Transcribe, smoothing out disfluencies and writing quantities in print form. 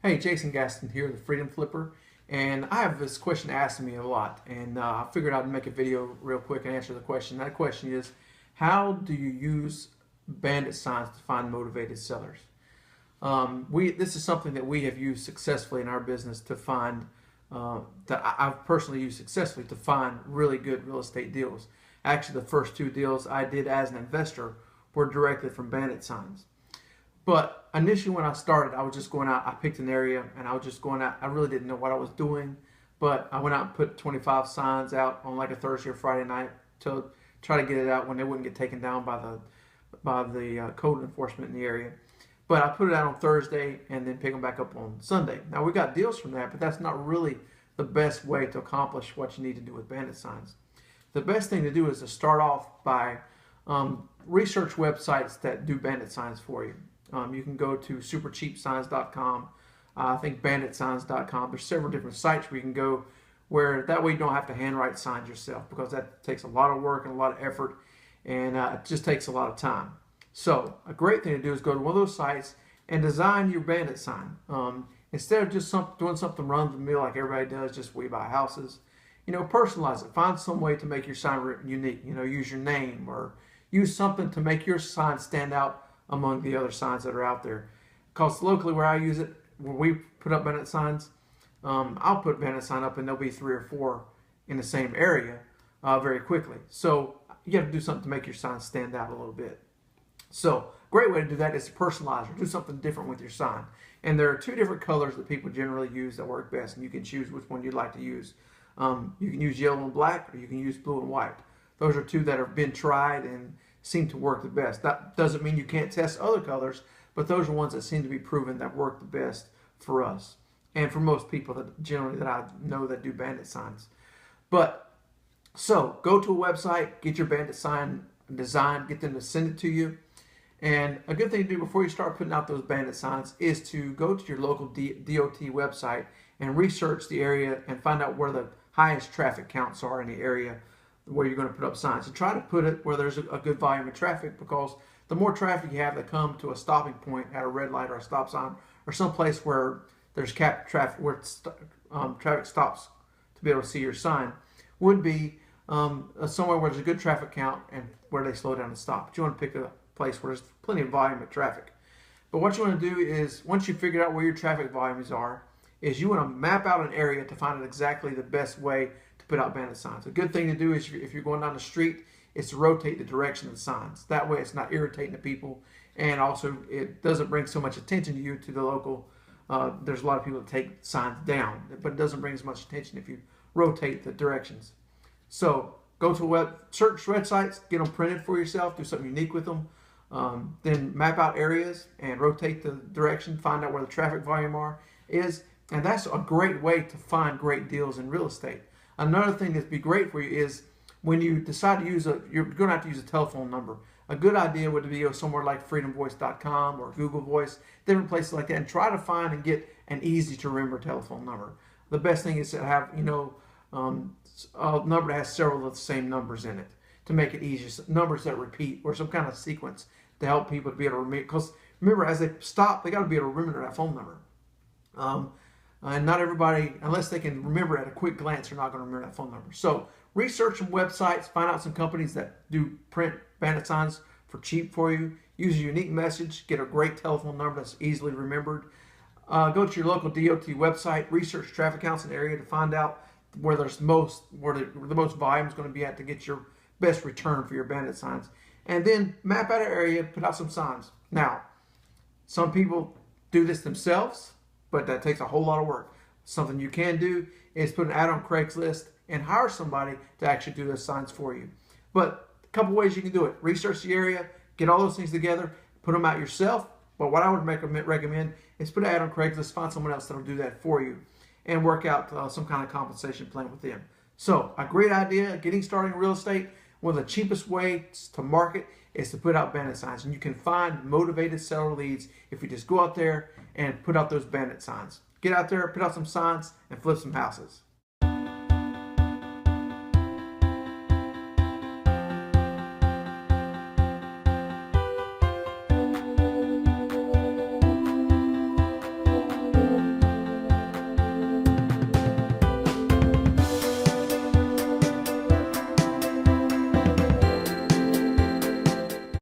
Hey, Jason Gaston here, the Freedom Flipper, and I have this question asked me a lot, and I figured I'd make a video real quick and answer the question. That question is, how do you use bandit signs to find motivated sellers? This is something that we have used successfully in our business to find, I've personally used successfully to find really good real estate deals. Actually, the first two deals I did as an investor were directly from bandit signs. But initially, when I started, I was just going out. I picked an area, and I was just going out. I really didn't know what I was doing, but I went out and put 25 signs out on like a Thursday or Friday night to try to get it out when they wouldn't get taken down by the code enforcement in the area. But I put it out on Thursday and then pick them back up on Sunday. Now we got deals from that, but that's not really the best way to accomplish what you need to do with bandit signs. The best thing to do is to start off by research websites that do bandit signs for you. You can go to supercheapsigns.com, I think banditsigns.com. There's several different sites where you can go where that way you don't have to handwrite signs yourself, because that takes a lot of work and a lot of effort, and it just takes a lot of time. So a great thing to do is go to one of those sites and design your bandit sign. Instead of just doing something run-of-the-mill like everybody does, just we buy houses, personalize it. Find some way to make your sign unique. Use your name or use something to make your sign stand out among the other signs that are out there. Because locally where I use it, when we put up bandit signs, I'll put bandit sign up and there'll be 3 or 4 in the same area very quickly. So you have to do something to make your sign stand out a little bit. So great way to do that is to personalize or do something different with your sign. And there are 2 different colors that people generally use that work best, and you can choose which one you'd like to use. You can use yellow and black, or you can use blue and white. Those are 2 that have been tried and seem to work the best. That doesn't mean you can't test other colors, but those are ones that seem to be proven that work the best for us and for most people that I know that do bandit signs. So go to a website, get your bandit sign designed, get them to send it to you. And a good thing to do before you start putting out those bandit signs is to go to your local DOT website and research the area and find out where the highest traffic counts are in the area where you're going to put up signs, and try to put it where there's a good volume of traffic, because the more traffic you have that come to a stopping point at a red light or a stop sign or some place where there's capped traffic, where traffic stops to be able to see your sign, would be somewhere where there's a good traffic count and where they slow down and stop. But you want to pick a place where there's plenty of volume of traffic. But what you want to do is, once you figure out where your traffic volumes are, is you want to map out an area to find out exactly the best way to put out bandit signs. A good thing to do is, if you're going down the street, is to rotate the direction of the signs. That way it's not irritating to people, and also it doesn't bring so much attention to you to the local. There's a lot of people that take signs down, but it doesn't bring as much attention if you rotate the directions. So go to search websites, get them printed for yourself, do something unique with them. Then map out areas and rotate the direction, find out where the traffic volume is, and that's a great way to find great deals in real estate. Another thing that'd be great for you is when you decide to use you're going to have to use a telephone number. A good idea would be somewhere like freedomvoice.com or Google Voice, different places like that, and try to find and get an easy to remember telephone number. The best thing is to have a number that has several of the same numbers in it to make it easier. Numbers that repeat, or some kind of sequence to help people to be able to remember. Because remember, as they stop, they got to be able to remember that phone number. And not everybody, unless they can remember at a quick glance, they're not going to remember that phone number. So research some websites, find out some companies that do print bandit signs for cheap for you. Use a unique message, get a great telephone number that's easily remembered. Go to your local DOT website, research traffic counts in the area to find out where the most volume is going to be at to get your best return for your bandit signs. And then map out an area, put out some signs. Now, some people do this themselves, but that takes a whole lot of work. Something you can do is put an ad on Craigslist and hire somebody to actually do those signs for you. But a couple ways you can do it. Research the area, get all those things together, put them out yourself. But what I would recommend is put an ad on Craigslist, find someone else that'll do that for you, and work out some kind of compensation plan with them. So a great idea, getting started in real estate. One of the cheapest ways to market is to put out bandit signs. And you can find motivated seller leads if you just go out there and put out those bandit signs. Get out there, put out some signs, and flip some houses.